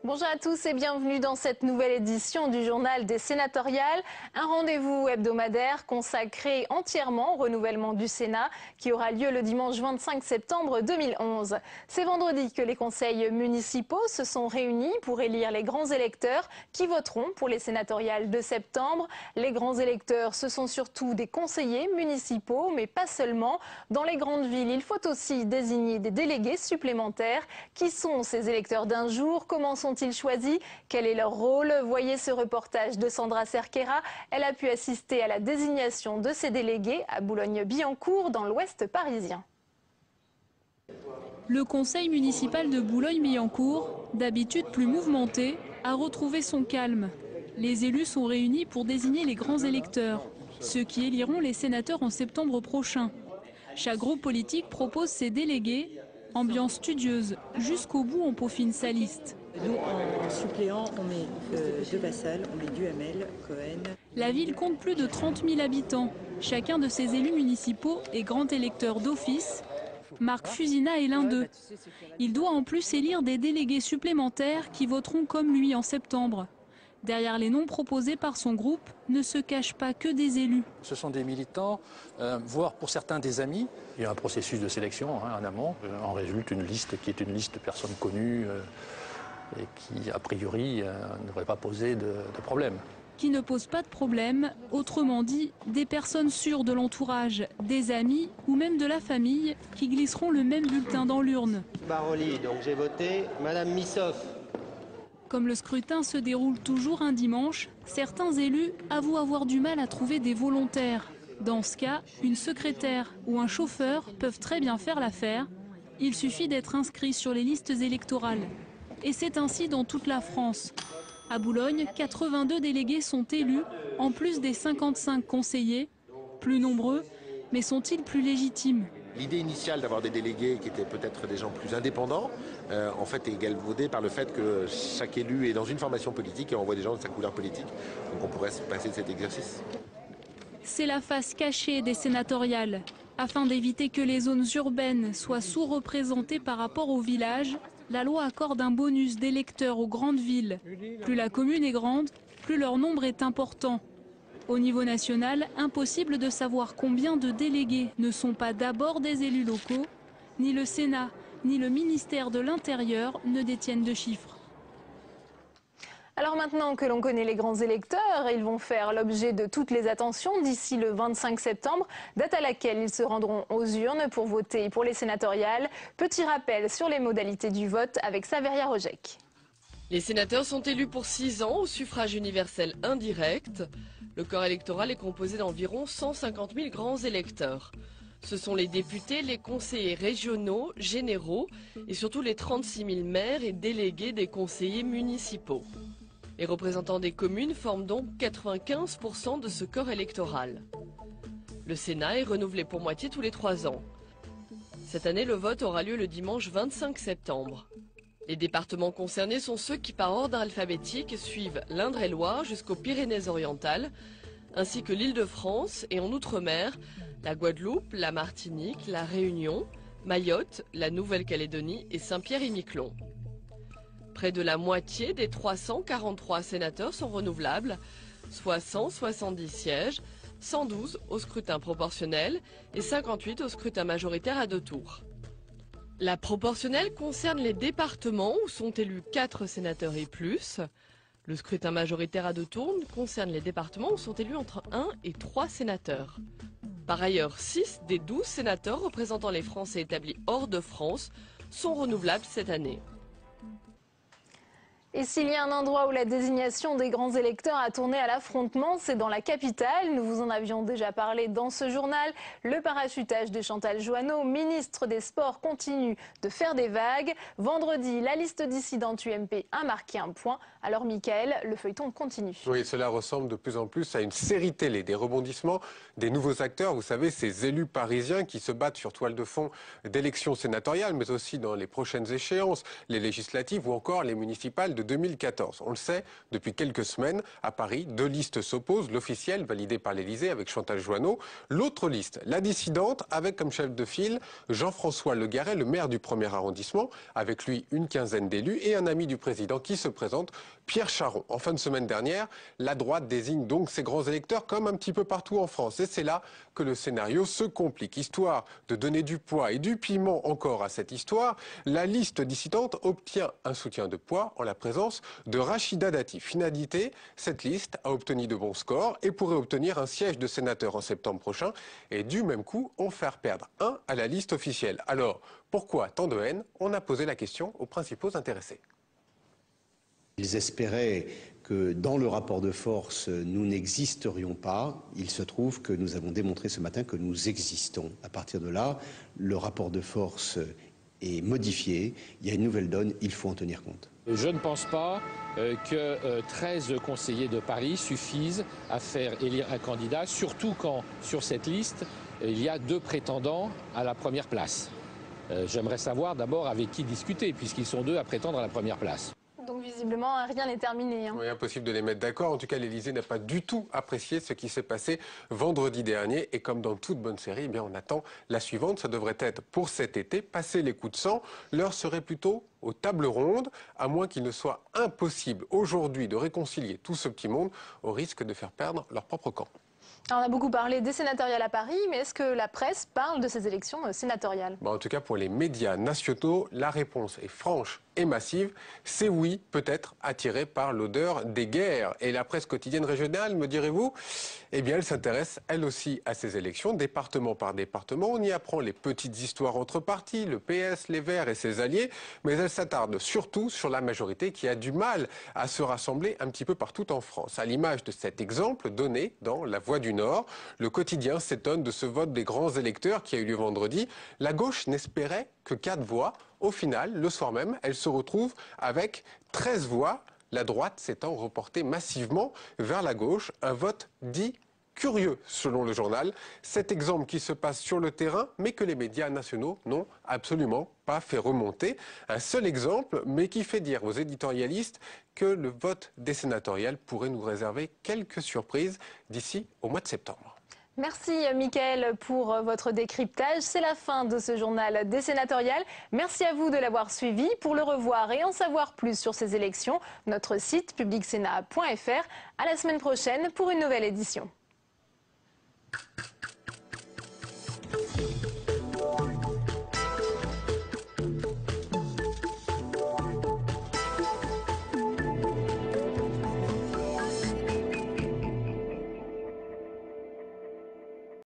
Bonjour à tous et bienvenue dans cette nouvelle édition du journal des sénatoriales, un rendez-vous hebdomadaire consacré entièrement au renouvellement du Sénat qui aura lieu le dimanche 25 septembre 2011. C'est vendredi que les conseils municipaux se sont réunis pour élire les grands électeurs qui voteront pour les sénatoriales de septembre. Les grands électeurs, ce sont surtout des conseillers municipaux, mais pas seulement. Dans les grandes villes, il faut aussi désigner des délégués supplémentaires. Qui sont ces électeurs d'un jour? Comment sont-ils choisis? Quel est leur rôle? Voyez ce reportage de Sandra Cerquera. Elle a pu assister à la désignation de ces délégués à Boulogne-Billancourt dans l'ouest parisien. Le conseil municipal de Boulogne-Billancourt, d'habitude plus mouvementé, a retrouvé son calme. Les élus sont réunis pour désigner les grands électeurs, ceux qui éliront les sénateurs en septembre prochain. Chaque groupe politique propose ses délégués. Ambiance studieuse, jusqu'au bout on peaufine sa liste. Nous, en suppléant, on met De Bassal, on met Duhamel, Cohen. La ville compte plus de 30 000 habitants. Chacun de ses élus municipaux est grand électeur d'office. Marc Fusina est l'un d'eux. Il doit en plus élire des délégués supplémentaires qui voteront comme lui en septembre. Derrière les noms proposés par son groupe ne se cachent pas que des élus. Ce sont des militants, voire pour certains des amis. Il y a un processus de sélection en amont. En résulte une liste qui est une liste de personnes connues et qui, a priori, ne devrait pas poser de problème. Qui ne pose pas de problème, autrement dit, des personnes sûres de l'entourage, des amis ou même de la famille qui glisseront le même bulletin dans l'urne. Baroli, donc j'ai voté Madame Missoff. Comme le scrutin se déroule toujours un dimanche, certains élus avouent avoir du mal à trouver des volontaires. Dans ce cas, une secrétaire ou un chauffeur peuvent très bien faire l'affaire. Il suffit d'être inscrit sur les listes électorales. Et c'est ainsi dans toute la France. À Boulogne, 82 délégués sont élus, en plus des 55 conseillers. Plus nombreux, mais sont-ils plus légitimes ? L'idée initiale d'avoir des délégués qui étaient peut-être des gens plus indépendants, en fait est galvaudée par le fait que chaque élu est dans une formation politique et envoie des gens de sa couleur politique. Donc on pourrait se passer de cet exercice. C'est la face cachée des sénatoriales. Afin d'éviter que les zones urbaines soient sous-représentées par rapport aux villages, la loi accorde un bonus d'électeurs aux grandes villes. Plus la commune est grande, plus leur nombre est important. Au niveau national, impossible de savoir combien de délégués ne sont pas d'abord des élus locaux. Ni le Sénat, ni le ministère de l'Intérieur ne détiennent de chiffres. Alors maintenant que l'on connaît les grands électeurs, ils vont faire l'objet de toutes les attentions d'ici le 25 septembre, date à laquelle ils se rendront aux urnes pour voter pour les sénatoriales. Petit rappel sur les modalités du vote avec Saveria Rojek. Les sénateurs sont élus pour 6 ans au suffrage universel indirect. Le corps électoral est composé d'environ 150 000 grands électeurs. Ce sont les députés, les conseillers régionaux, généraux et surtout les 36 000 maires et délégués des conseillers municipaux. Les représentants des communes forment donc 95% de ce corps électoral. Le Sénat est renouvelé pour moitié tous les 3 ans. Cette année, le vote aura lieu le dimanche 25 septembre. Les départements concernés sont ceux qui, par ordre alphabétique, suivent l'Indre-et-Loire jusqu'aux Pyrénées-Orientales, ainsi que l'Île-de-France et en Outre-mer, la Guadeloupe, la Martinique, la Réunion, Mayotte, la Nouvelle-Calédonie et Saint-Pierre-et-Miquelon. Près de la moitié des 343 sénateurs sont renouvelables, soit 170 sièges, 112 au scrutin proportionnel et 58 au scrutin majoritaire à 2 tours. La proportionnelle concerne les départements où sont élus 4 sénateurs et plus. Le scrutin majoritaire à 2 tours concerne les départements où sont élus entre 1 et 3 sénateurs. Par ailleurs, 6 des 12 sénateurs représentant les Français établis hors de France sont renouvelables cette année. Et s'il y a un endroit où la désignation des grands électeurs a tourné à l'affrontement, c'est dans la capitale. Nous vous en avions déjà parlé dans ce journal. Le parachutage de Chantal Joanneau, ministre des Sports, continue de faire des vagues. Vendredi, la liste dissidente UMP a marqué un point. Alors Mickaël, le feuilleton continue. Oui, cela ressemble de plus en plus à une série télé, des rebondissements, des nouveaux acteurs. Vous savez, ces élus parisiens qui se battent sur toile de fond d'élections sénatoriales, mais aussi dans les prochaines échéances, les législatives ou encore les municipales de de 2014. On le sait, depuis quelques semaines, à Paris, deux listes s'opposent. L'officielle, validée par l'Élysée avec Chantal Joanneau. L'autre liste, la dissidente, avec comme chef de file Jean-François Le Garret, le maire du 1er arrondissement. Avec lui, une quinzaine d'élus et un ami du président qui se présente, Pierre Charon. En fin de semaine dernière, la droite désigne donc ses grands électeurs comme un petit peu partout en France. Et c'est là que le scénario se complique. Histoire de donner du poids et du piment encore à cette histoire, la liste dissidente obtient un soutien de poids en la présence de Rachida Dati. Finalité, cette liste a obtenu de bons scores et pourrait obtenir un siège de sénateur en septembre prochain et du même coup en faire perdre un à la liste officielle. Alors, pourquoi tant de haine? On a posé la question aux principaux intéressés. Ils espéraient que dans le rapport de force, nous n'existerions pas. Il se trouve que nous avons démontré ce matin que nous existons. À partir de là, le rapport de force est modifié. Il y a une nouvelle donne, il faut en tenir compte. Je ne pense pas que 13 conseillers de Paris suffisent à faire élire un candidat, surtout quand sur cette liste, il y a 2 prétendants à la première place. J'aimerais savoir d'abord avec qui discuter, puisqu'ils sont 2 à prétendre à la première place. Donc visiblement, rien n'est terminé. Oui, impossible de les mettre d'accord. En tout cas, l'Élysée n'a pas du tout apprécié ce qui s'est passé vendredi dernier. Et comme dans toute bonne série, eh bien, on attend la suivante. Ça devrait être pour cet été, passer les coups de sang. L'heure serait plutôt aux tables rondes, à moins qu'il ne soit impossible aujourd'hui de réconcilier tout ce petit monde au risque de faire perdre leur propre camp. Alors, on a beaucoup parlé des sénatoriales à Paris, mais est-ce que la presse parle de ces élections sénatoriales? En tout cas, pour les médias nationaux, la réponse est franche et massive. C'est oui, peut-être attiré par l'odeur des guerres. Et la presse quotidienne régionale, me direz-vous, eh bien, elle s'intéresse, elle aussi, à ces élections, département par département. On y apprend les petites histoires entre partis, le PS, les Verts et ses alliés, mais elle s'attarde surtout sur la majorité qui a du mal à se rassembler un petit peu partout en France. À l'image de cet exemple donné dans La Voix du Nord, le quotidien s'étonne de ce vote des grands électeurs qui a eu lieu vendredi. La gauche n'espérait que 4 voix. Au final, le soir même, elle se retrouve avec 13 voix, la droite s'étant reportée massivement vers la gauche. Un vote dit curieux, selon le journal. Cet exemple qui se passe sur le terrain, mais que les médias nationaux n'ont absolument pas fait remonter. Un seul exemple, mais qui fait dire aux éditorialistes que le vote des sénatoriales pourrait nous réserver quelques surprises d'ici au mois de septembre. Merci Mickaël pour votre décryptage. C'est la fin de ce journal des sénatoriales. Merci à vous de l'avoir suivi. Pour le revoir et en savoir plus sur ces élections, notre site publicsénat.fr. À la semaine prochaine pour une nouvelle édition.